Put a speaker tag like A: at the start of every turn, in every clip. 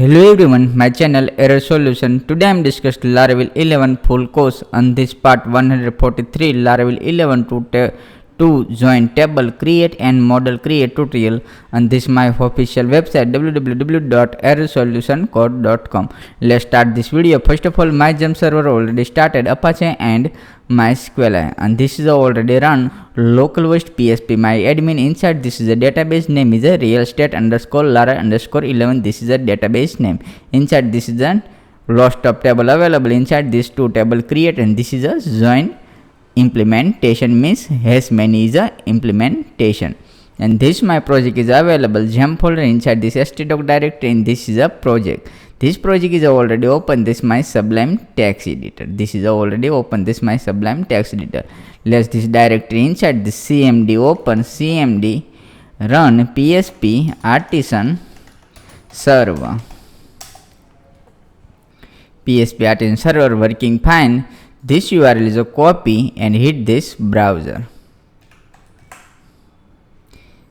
A: Hello everyone, my channel Error Solution. Today I am discussing Laravel 11 full course. On this part 143 Laravel 11 to join table create and model create tutorial. And this is my official website www.errorsolutioncode.com. Let's start this video. First of all, my gem server already started Apache and MySQL, and this is already run localhost PSP. My admin inside this is a database name is a real estate underscore lara underscore 11. This is a database name. Inside this is a lost of table available. Inside this two table create, and this is a join implementation, means has many is a implementation. And this my project is available gem folder inside this htdoc directory, and this is a project. This project is already open. This my Sublime text editor. This is already open. This my Sublime text editor. Let's this directory inside this cmd open cmd run PSP artisan server. PSP artisan server working fine. This URL is a copy and hit this browser.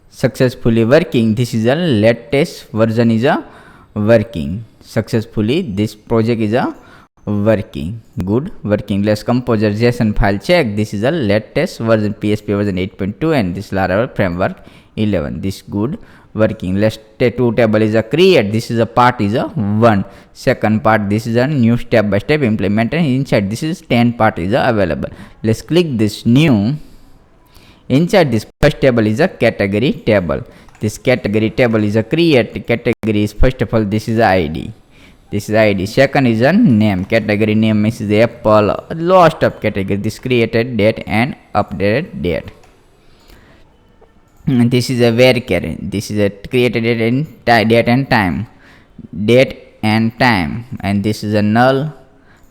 A: Successfully working. This is a latest version is a working successfully. This project is a working good working. Let's composer JSON file check. This is a latest version PSP version 8.2 and this Laravel framework 11. This good working. Let's two table is a create. This is a part is a 1. Second part this is a new step by step implementation. Inside this is 10 part is available. Let's click this new. Inside this first table is a category table. This category table is a create. Category is first of all this is a ID. This is ID. Second is a name. Category name is the Apple. Lost of category. This created date and updated date. And this is a varchar. This is a created date and date and time. Date and time. And this is a null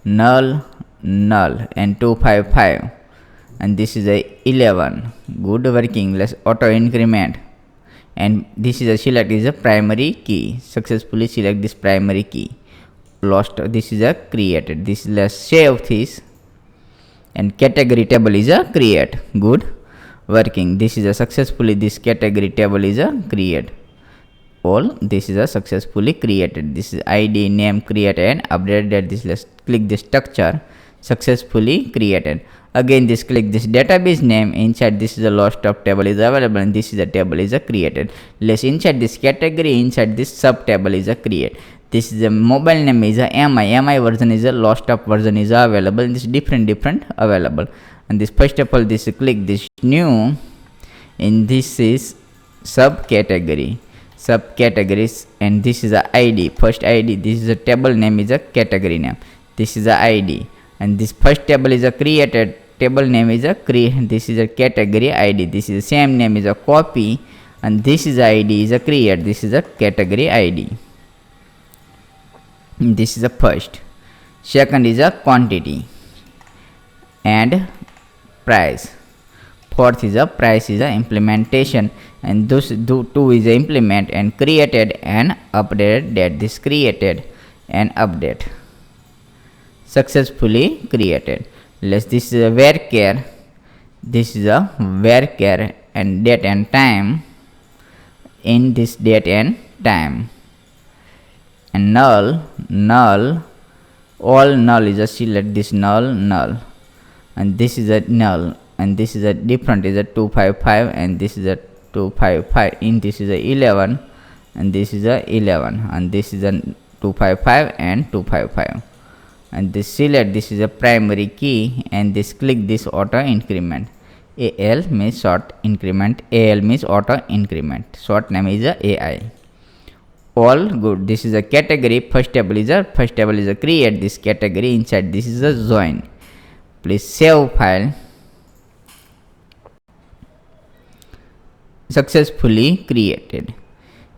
A: and 255. And this is a 11. Good working. Let's auto increment. And this is a select is a primary key. Successfully select this primary key. Lost. This is a created. This is let's save this. And category table is a create. Good working. This is a successfully this category table is a create. All this is a successfully created. This is ID name created and updated. This let's click this structure. Successfully created. Again this click this database name. Inside this is a lost of table is available, and this is a table is a created. Let's inside this category inside this sub table is a create. This is a mobile name is a mi version is a lost of version is available. This different available. And this first of all this click this new. And this is subcategory subcategories, and this is a ID first ID. This is a table name is a category name. This is a ID. And this first table is a created. Table name is a create. This is a category ID. This is the same name is a copy, and this is ID is a create. This is a category ID. This is the first. Second is a quantity and price. Fourth is a price is a implementation, and those two is a implement and created and updated date. This created and update. Successfully created. Let's this is a varchar. This is a varchar and date and time. In this date and time. And null all null is a select this null, and this is a null, and this is a different is a 255, and this is a 255. In this is a 11, and this is a 11, and this is a 255 and 255. And this select this is a primary key, and this click this auto increment. AL means short increment. AL means auto increment. Short name is a AI. All good. This is a category. First table is a create. This category inside this is a join. Please save file. Successfully created.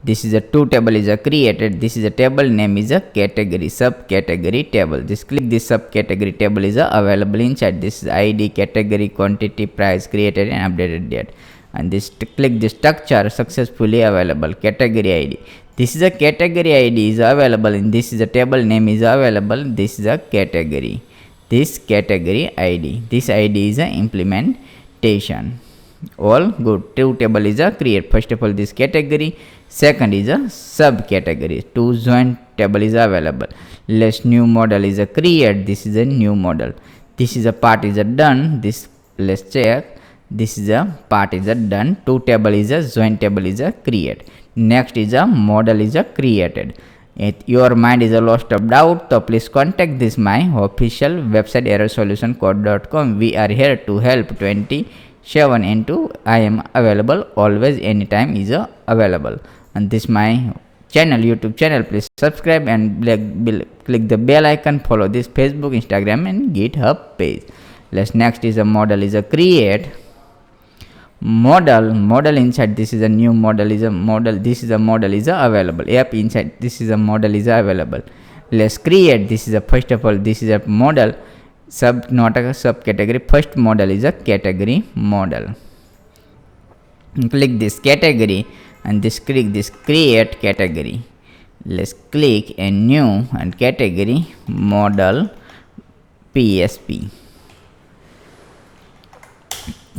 A: This is a two table is a created. This is a table name is a category subcategory table. This click this subcategory table is available inside. This is ID category quantity price created and updated date. And this click this structure successfully available category ID. This is a category ID is available, and this is a table name is available. This is a category. This category ID. This ID is a implementation. All good. Two table is a create. First of all this category. Second is a subcategory. To join table is available. Let's new model is a create. This is a new model. This is a part is a done. This let's check. This is a part is a done. To table is a join table is a create. Next is a model is a created. If your mind is a lost of doubt, so please contact this my official website errorsolutioncode.com. We are here to help 27 into I am available always, anytime is available. And this my channel, YouTube channel. Please subscribe and click the bell icon. Follow this Facebook, Instagram and GitHub page. Let's next is a model is a create. Model inside this is a new model is a model. This is a model is available. Yep, inside this is a model is available. Let's create. This is a first of all this is a model not a subcategory. First model is a category model. Click this category and this click this create category. Let's click a new and category model PSP.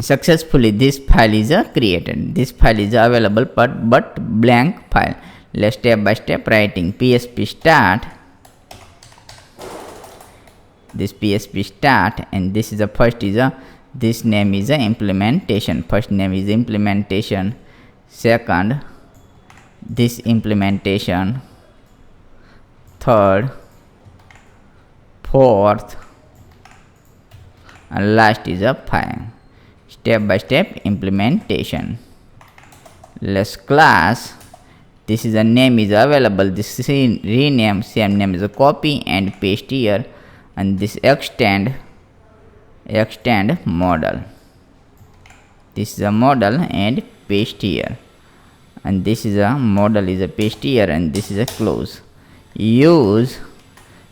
A: Successfully this file is created. This file is available but blank file. Let's step by step writing. PSP start. This PSP start, and this is the first is this name is implementation. First name is implementation. Second, this implementation. Third, fourth, and last is a file. Step by step implementation. Let's class. This is a name is available. This is rename, same name is a copy and paste here. And this extend model. This is a model and paste here. And this is a model is a paste here, and this is a close. Use.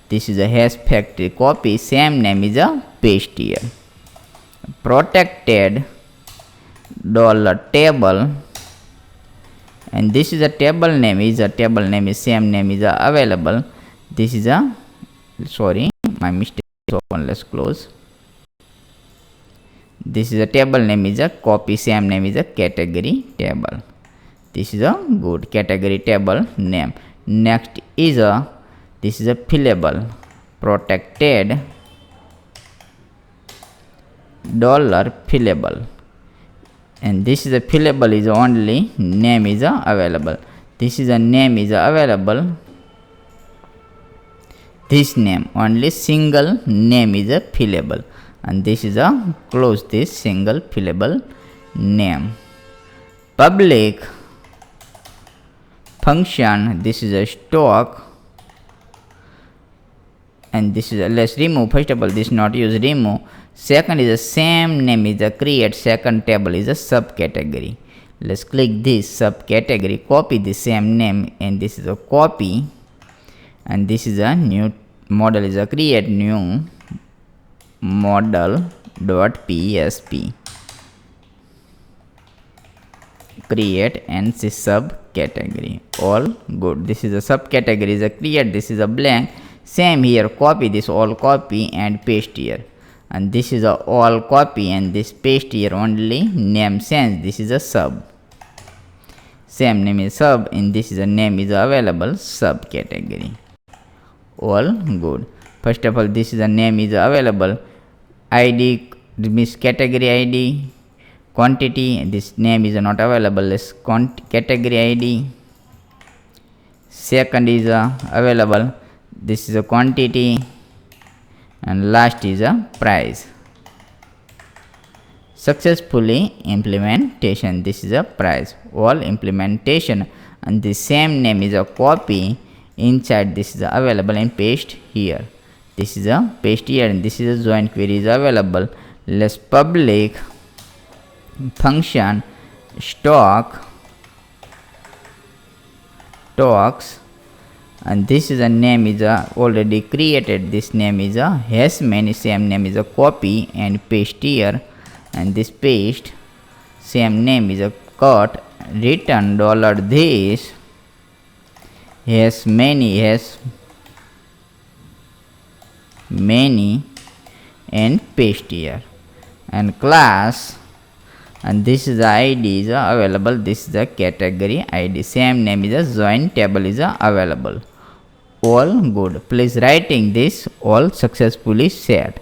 A: This is a hash factory copy, same name is a paste here. Protected $table, and this is a table name is same name is available. This is a sorry, my mistake is open. Let's close. This is a table name is a copy, same name is a category table. This is a good category table name. Next is a this is a fillable. Protected $fillable, and this is a fillable is only name is available. This is a name is available. This name only single name is a fillable, and this is a close this single fillable name. Public function. This is a stock, and this is a let's remove. First of all, this not use remove. Second is the same name is a create. Second table is a subcategory. Let's click this subcategory, copy the same name, and this is a copy, and this is a new model is a create new model.psp. Create and this subcategory. All good. This is a subcategory is a create. This is a blank. Same here. Copy this all copy and paste here. And this is a all copy and this paste here only name sense. This is a sub. Same name is sub, and this is a name is available subcategory. All good. First of all, this is a name is available. ID means category ID. Quantity, this name is not available. Let's category ID. Second is available. This is a quantity, and last is a price. Successfully implementation. This is a price. All implementation, and the same name is a copy inside. This is available and paste here. This is a paste here, and this is a join query is available. Let's public function stocks, and this is a name is already created. This name is a has many same name is a copy and paste here, and this paste same name is a cut return $this has many and paste here, and class and this is the ID is available. This is the category ID, same name is a join table is available. All good. Please writing this all successfully shared.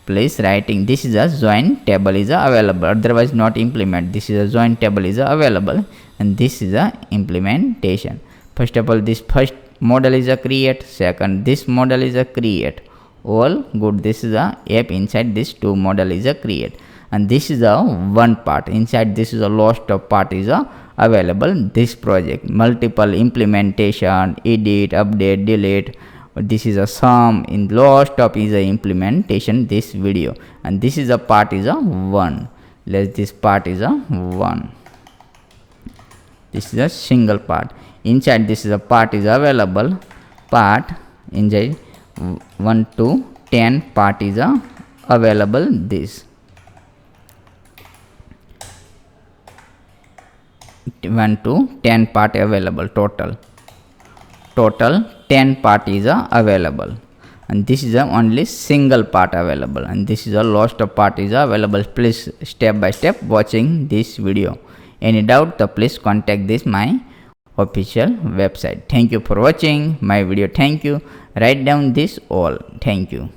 A: Please writing this is a join table is available, otherwise not implement. This is a join table is available, and this is a implementation. First of all, this first model is a create, second this model is a create. All good. This is a app inside this two model is a create, and this is a one part. Inside this is a lost of part is a available. This project multiple implementation, edit, update, delete. This is a sum in lost of is a implementation this video, and this is a part is a one. Let this part is a one. This is a single part. Inside this is a part is available. Part inside 1 to 10 part is a available. This 1 to 10 part available. Total 10 part is available, and this is a only single part available, and this is a lost part is available. Please step by step watching this video. Any doubt, please contact this my official website. Thank you for watching my video. Thank you. Write down this all. Thank you.